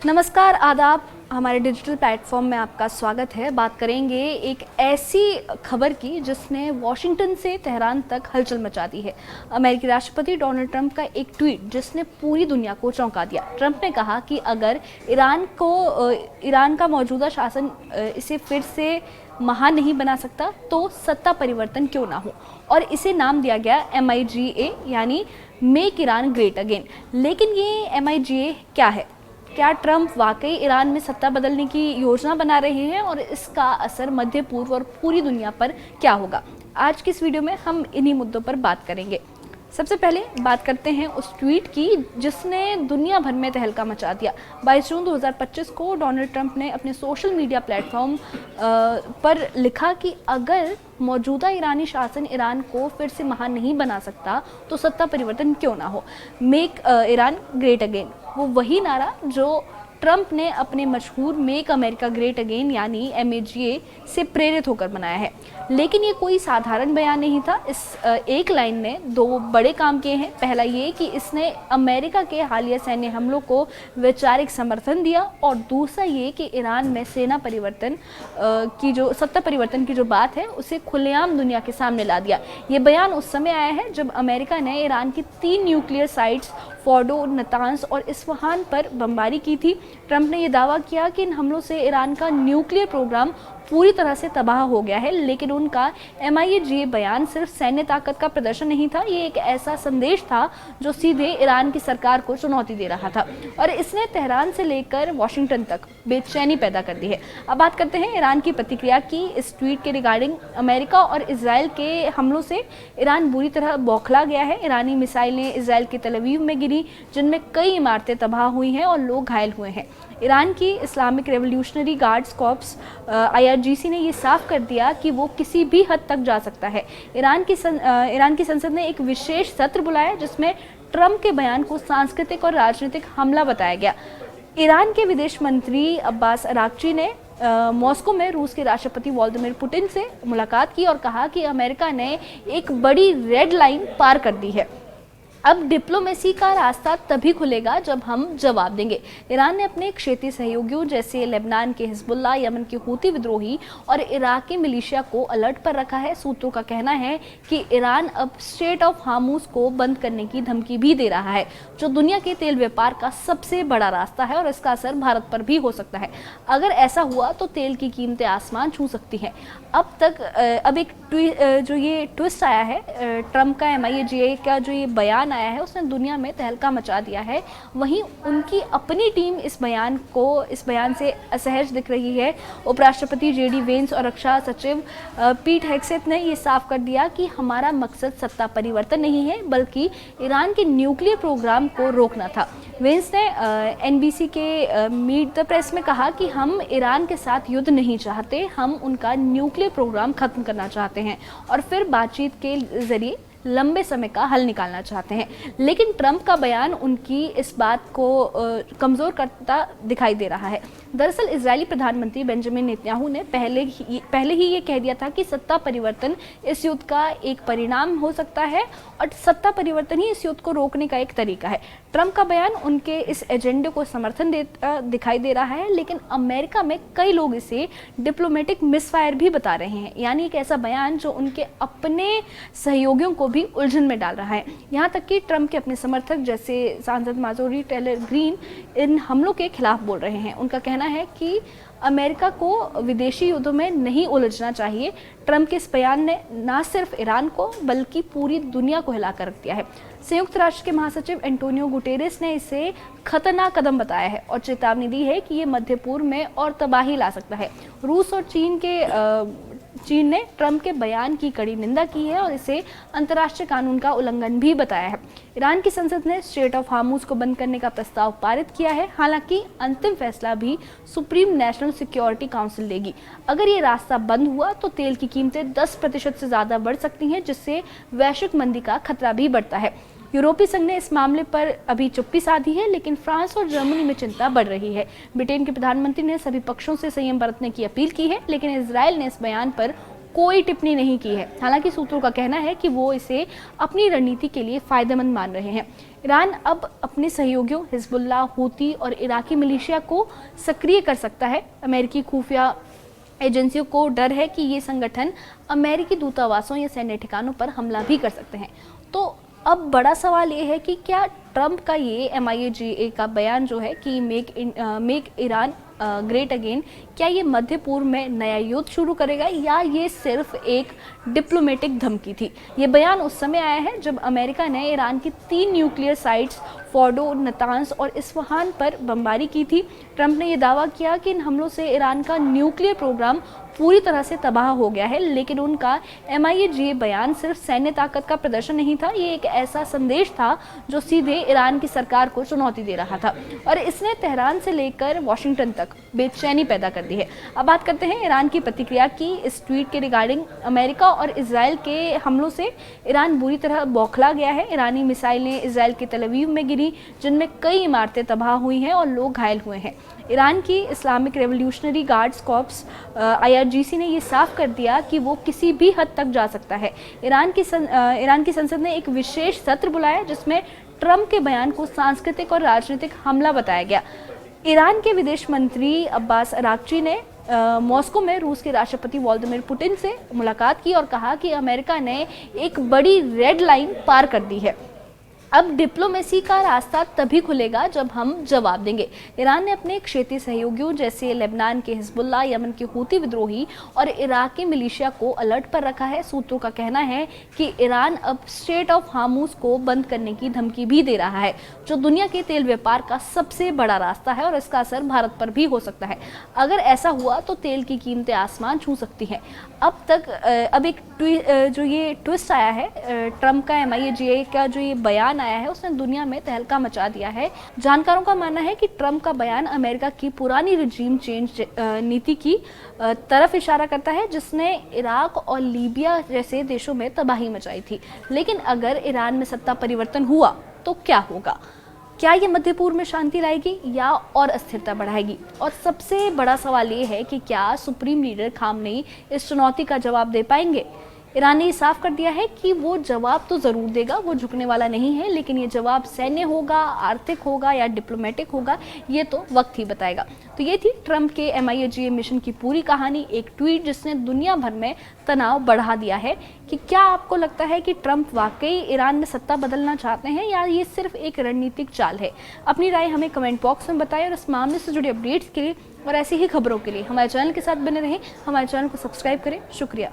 नमस्कार, आदाब। हमारे डिजिटल प्लेटफॉर्म में आपका स्वागत है। बात करेंगे एक ऐसी खबर की जिसने वॉशिंगटन से तेहरान तक हलचल मचा दी है। अमेरिकी राष्ट्रपति डोनाल्ड ट्रंप का एक ट्वीट जिसने पूरी दुनिया को चौंका दिया। ट्रंप ने कहा कि अगर ईरान का मौजूदा शासन इसे फिर से महान नहीं बना सकता तो सत्ता परिवर्तन क्यों ना हो, और इसे नाम दिया गया MIGA यानी मेक ईरान ग्रेट अगेन। लेकिन ये MIGA क्या है? क्या ट्रंप वाकई ईरान में सत्ता बदलने की योजना बना रहे हैं और इसका असर मध्य पूर्व और पूरी दुनिया पर क्या होगा? आज की इस वीडियो में हम इन्हीं मुद्दों पर बात करेंगे। सबसे पहले बात करते हैं उस ट्वीट की जिसने दुनिया भर में तहलका मचा दिया। 22 जून 2025 को डोनाल्ड ट्रंप ने अपने सोशल मीडिया प्लेटफॉर्म पर लिखा कि अगर मौजूदा ईरानी शासन ईरान को फिर से महान नहीं बना सकता तो सत्ता परिवर्तन क्यों ना हो, मेक ईरान ग्रेट अगेन। वो वही नारा जो ट्रंप ने अपने मशहूर मेक अमेरिका ग्रेट अगेन यानी MAGA से प्रेरित होकर बनाया है। लेकिन ये कोई साधारण बयान नहीं था। इस एक लाइन ने दो बड़े काम किए हैं। पहला ये कि इसने अमेरिका के हालिया सैन्य हमलों को वैचारिक समर्थन दिया, और दूसरा ये कि ईरान में सेना परिवर्तन की जो सत्ता परिवर्तन की जो बात है उसे खुलेआम दुनिया के सामने ला दिया। ये बयान उस समय आया है जब अमेरिका ने ईरान की 3 न्यूक्लियर साइट्स फोर्डो, नतांस और इस्फहान पर बमबारी की थी। ट्रंप ने यह दावा किया कि इन हमलों से ईरान का न्यूक्लियर प्रोग्राम पूरी तरह से तबाह हो गया है, लेकिन उनका MIGA बयान सिर्फ सैन्य ताकत का प्रदर्शन नहीं था। ये एक ऐसा संदेश था जो सीधे ईरान की सरकार को चुनौती दे रहा था, और इसने तेहरान से लेकर वॉशिंगटन तक बेचैनी पैदा कर दी है। अब बात करते हैं ईरान की प्रतिक्रिया की इस ट्वीट के रिगार्डिंग। अमेरिका और इजराइल के हमलों से ईरान बुरी तरह बौखला गया है। ईरानी मिसाइलें इजराइल के तेल अवीव में गिरी, जिनमें कई इमारतें तबाह हुई हैं और लोग घायल हुए हैं। ईरान की Islamic revolutionary guards corps IRGC ने ये साफ कर दिया कि वो किसी भी हद तक जा सकता है। ईरान की संसद ने एक विशेष सत्र बुलाया जिसमें ट्रंप के बयान को सांस्कृतिक और राजनीतिक हमला बताया गया। ईरान के विदेश मंत्री अब्बास अराक्ची ने मॉस्को में रूस के राष्ट्रपति व्लादिमीर पुतिन से मुलाकात की और कहा कि अमेरिका ने एक बड़ी रेड लाइन पार कर दी है। अब डिप्लोमेसी का रास्ता तभी खुलेगा जब हम जवाब देंगे। ईरान ने अपने क्षेत्रीय सहयोगियों जैसे लेबनान के हिजबुल्लाह, यमन के हूती विद्रोही और इराक के मिलिशिया को अलर्ट पर रखा है। सूत्रों का कहना है कि ईरान अब स्ट्रेट ऑफ हार्मुज को बंद करने की धमकी भी दे रहा है, जो दुनिया के तेल व्यापार का सबसे बड़ा रास्ता है, और इसका असर भारत पर भी हो सकता है। अगर ऐसा हुआ तो तेल की कीमतें आसमान छू सकती हैं। अब एक जो ये ट्विस्ट आया है, ट्रंप का MIGA का जो ये बयान आया है उसने दुनिया में तहलका मचा दिया है। वहीं उनकी अपनी टीम इस बयान से असहज दिख रही है। उपराष्ट्रपति JD वेंस और रक्षा सचिव पीट हेगसेथ ने ये साफ कर दिया कि हमारा मकसद सत्ता परिवर्तन नहीं है, बल्कि ईरान के न्यूक्लियर प्रोग्राम को रोकना था। वेंस ने NBC के मीट द प्रेस में कहा कि हम ईरान के साथ युद्ध नहीं चाहते, हम उनका न्यूक्लियर प्रोग्राम खत्म करना चाहते हैं और फिर बातचीत के जरिए लंबे समय का हल निकालना चाहते हैं। लेकिन ट्रंप का बयान उनकी इस बात को कमज़ोर करता दिखाई दे रहा है। दरअसल इजरायली प्रधानमंत्री बेंजामिन नेतन्याहू ने पहले ही ये कह दिया था कि सत्ता परिवर्तन इस युद्ध का एक परिणाम हो सकता है, और सत्ता परिवर्तन ही इस युद्ध को रोकने का एक तरीका है। ट्रंप का बयान उनके इस एजेंडे को समर्थन देता दिखाई दे रहा है, लेकिन अमेरिका में कई लोग इसे डिप्लोमेटिक मिसफायर भी बता रहे हैं, यानी एक ऐसा बयान जो उनके अपने सहयोगियों को भी उलझन में डाल रहा है। यहाँ तक कि ट्रंप के अपने समर्थक जैसे सांसद मार्जोरी टेलर ग्रीन इन हमलों के खिलाफ बोल रहे हैं। उनका कहना है कि अमेरिका को विदेशी युद्धों में नहीं उलझना चाहिए। ट्रंप के इस बयान ने न सिर्फ ईरान को बल्कि पूरी दुनिया को हिलाकर रख दिया है। संयुक्त राष्ट्र के महासचिव एंटोनियो गुटेरेस ने इसे खतरनाक कदम बताया है और चेतावनी दी है कि ये मध्य पूर्व में और तबाही ला सकता है। रूस और चीन ने ट्रंप के बयान की कड़ी निंदा की है और इसे अंतर्राष्ट्रीय कानून का उल्लंघन भी बताया है। ईरान की संसद ने स्ट्रेट ऑफ हार्मुज को बंद करने का प्रस्ताव पारित किया है। हालांकि अंतिम फैसला भी सुप्रीम नेशनल सिक्योरिटी काउंसिल लेगी। अगर ये रास्ता बंद हुआ तो तेल की कीमतें 10% से ज़्यादा बढ़ सकती हैं, जिससे वैश्विक मंदी का खतरा भी बढ़ता है। यूरोपीय संघ ने इस मामले पर अभी चुप्पी साधी है, लेकिन फ्रांस और जर्मनी में चिंता बढ़ रही है। ब्रिटेन के प्रधानमंत्री ने सभी पक्षों से संयम बरतने की अपील की है, लेकिन इजरायल ने इस बयान पर कोई टिप्पणी नहीं की है। हालांकि सूत्रों का कहना है कि वो इसे अपनी रणनीति के लिए फायदेमंद मान रहे हैं। ईरान अब अपने सहयोगियों हिजबुल्लाह, हूती और इराकी मिलिशिया को सक्रिय कर सकता है। अमेरिकी खुफिया एजेंसियों को डर है कि ये संगठन अमेरिकी दूतावासों या सैन्य ठिकानों पर हमला भी कर सकते हैं। तो अब बड़ा सवाल ये है कि क्या ट्रंप का ये MIAGA का बयान जो है कि मेक ईरान ग्रेट अगेन, क्या ये मध्य पूर्व में नया युद्ध शुरू करेगा या ये सिर्फ एक डिप्लोमेटिक धमकी थी। ये बयान उस समय आया है जब अमेरिका ने ईरान की 3 न्यूक्लियर साइट्स फोर्डो, नतांस और इस्फहान पर बमबारी की थी। ट्रंप ने यह दावा किया कि इन हमलों से ईरान का न्यूक्लियर प्रोग्राम पूरी तरह से तबाह हो गया है, लेकिन उनका MIAGA बयान सिर्फ सैन्य ताकत का प्रदर्शन नहीं था, ये एक ऐसा संदेश था जो सीधे ईरान की सरकार को चुनौती दे रहा था और इसने तेहरान से लेकर वॉशिंगटन तक बेचैनी पैदा कर दी है। अब बात करते हैं ईरान की प्रतिक्रिया की इस ट्वीट के रिगार्डिंग। अमेरिका और इजराइल के हमलों से ईरान बुरी तरह बौखला गया है। ईरानी मिसाइलें इजराइल के तेल अवीव में गिरी, जिनमें कई इमारतें तबाह हुई हैं और लोग घायल हुए हैं। ईरान की Islamic revolutionary guards corps IRGC ने ये साफ कर दिया कि वो किसी भी हद तक जा सकता है। ईरान की संसद ने एक विशेष सत्र बुलाया जिसमें ट्रंप के बयान को सांस्कृतिक और राजनीतिक हमला बताया गया। ईरान के विदेश मंत्री अब्बास अरागची ने मॉस्को में रूस के राष्ट्रपति व्लादिमीर पुतिन से मुलाकात की और कहा कि अमेरिका ने एक बड़ी रेड लाइन पार कर दी है। अब डिप्लोमेसी का रास्ता तभी खुलेगा जब हम जवाब देंगे। ईरान ने अपने क्षेत्रीय सहयोगियों जैसे लेबनान के हिजबुल्लाह, यमन के हूती विद्रोही और इराक के मिलिशिया को अलर्ट पर रखा है। सूत्रों का कहना है कि ईरान अब स्ट्रेट ऑफ हार्मूज को बंद करने की धमकी भी दे रहा है, जो दुनिया के तेल व्यापार का सबसे बड़ा रास्ता है और इसका असर भारत पर भी हो सकता है। अगर ऐसा हुआ तो तेल की कीमतें आसमान छू सकती हैं। अब एक जो ये ट्विस्ट आया है, ट्रंप का MIAGA का जो ये बयान आया है उसने दुनिया में तहलका मचा दिया है। जानकारों का मानना है कि ट्रंप का बयान अमेरिका की पुरानी रिजीम चेंज नीति की तरफ इशारा करता है, जिसने इराक और लीबिया जैसे देशों में तबाही मचाई थी। लेकिन अगर ईरान में सत्ता परिवर्तन हुआ तो क्या होगा? क्या ये मध्य पूर्व में शांति लाएगी या और अस्थिरता बढ़ाएगी? और सबसे बड़ा सवाल ये है कि क्या सुप्रीम लीडर खामनेई इस चुनौती का जवाब दे पाएंगे? ईरान ने साफ कर दिया है कि वो जवाब तो ज़रूर देगा, वो झुकने वाला नहीं है, लेकिन ये जवाब सैन्य होगा, आर्थिक होगा या डिप्लोमेटिक होगा, ये तो वक्त ही बताएगा। तो ये थी ट्रंप के MIAGA मिशन की पूरी कहानी, एक ट्वीट जिसने दुनिया भर में तनाव बढ़ा दिया है। कि क्या आपको लगता है कि ट्रंप वाकई ईरान में सत्ता बदलना चाहते हैं या ये सिर्फ एक रणनीतिक चाल है? अपनी राय हमें कमेंट बॉक्स में बताएं और इस मामले से जुड़े अपडेट्स के लिए और ऐसी ही खबरों के लिए हमारे चैनल के साथ बने रहें। हमारे चैनल को सब्सक्राइब करें। शुक्रिया।